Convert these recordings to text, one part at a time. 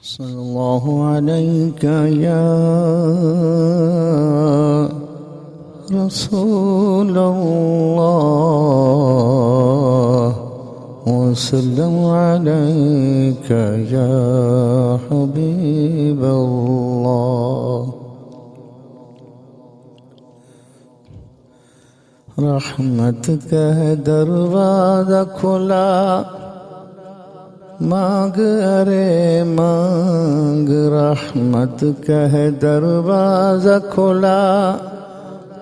صلى الله عليك يا رسول الله وسلم عليك يا حبيب الله رحمت کا ہے دروازہ کھلا مانگ ارے مانگ رحمت کا ہے دروازہ کھلا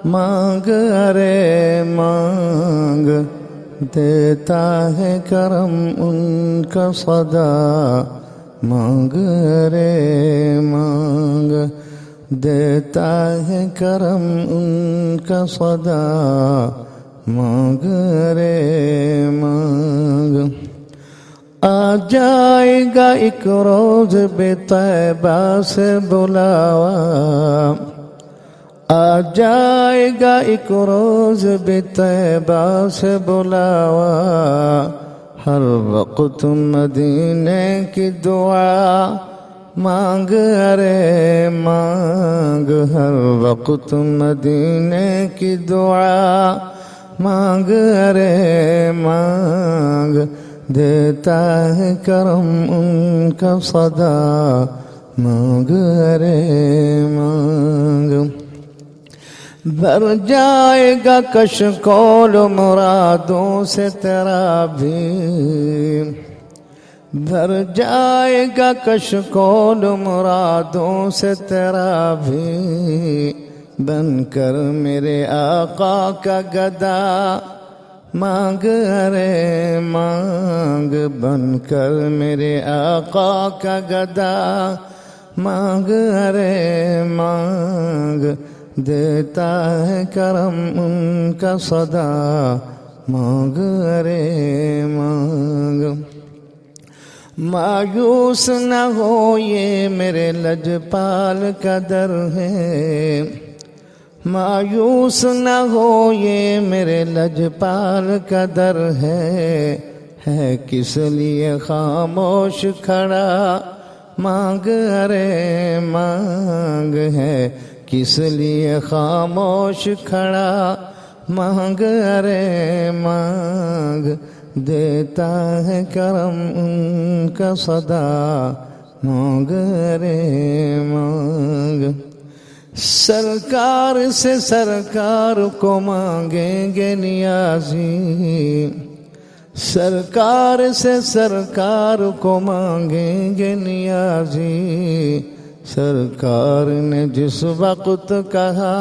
مانگ ارے مانگ دیتا ہے کرم ان کا صدا مانگ ارے مانگ دیتا ہے کرم ان کا صدا مانگ ارے مانگ آ جائے گا ایک روز بے طیبہ سے بلاوا آ جائے گا ایک روز بے طیبہ سے بلاوا ہر وقت مدینے کی دعا مانگ ارے مانگ ہر وقت مدینے کی دعا مانگ ارے مانگ دیتا ہے کرم ان کا صدا مانگ ارے مانگ بھر جائے گا کشکول مرادوں سے تیرا بھی بھر جائے گا کشکول مرادوں سے تیرا بھی بن کر میرے آقا کا گدا مانگ ارے مانگ بن کر میرے آقا کا گدا مانگ ارے مانگ دیتا ہے کرم ان کا صدا مانگ ارے مانگ مایوس نہ ہو یہ میرے لجپال کا در ہے مایوس نہ ہو یہ میرے لجپال کا در ہے کس لیے خاموش کھڑا مانگ ارے مانگ ہے کس لیے خاموش کھڑا مانگ ارے مانگ دیتا ہے کرم ان کا صدا مانگ ارے مانگ سرکار سے سرکار کو مانگیں گے نیازی سرکار سے سرکار کو مانگیں گے نیازی سرکار نے جس وقت کہا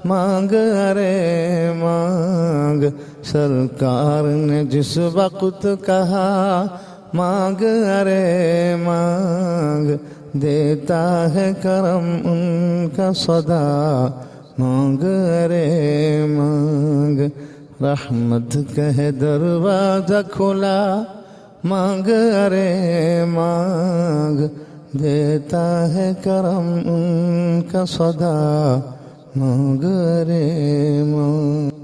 مانگ ارے مانگ سرکار نے جس وقت کہا مانگ ارے مانگ دیتا ہے کرم ان کا صدا مانگ ارے مانگ رحمت کا ہے دروازہ کھلا مانگ ارے مانگ دیتا ہے کرم ان کا صدا مانگ ارے مانگ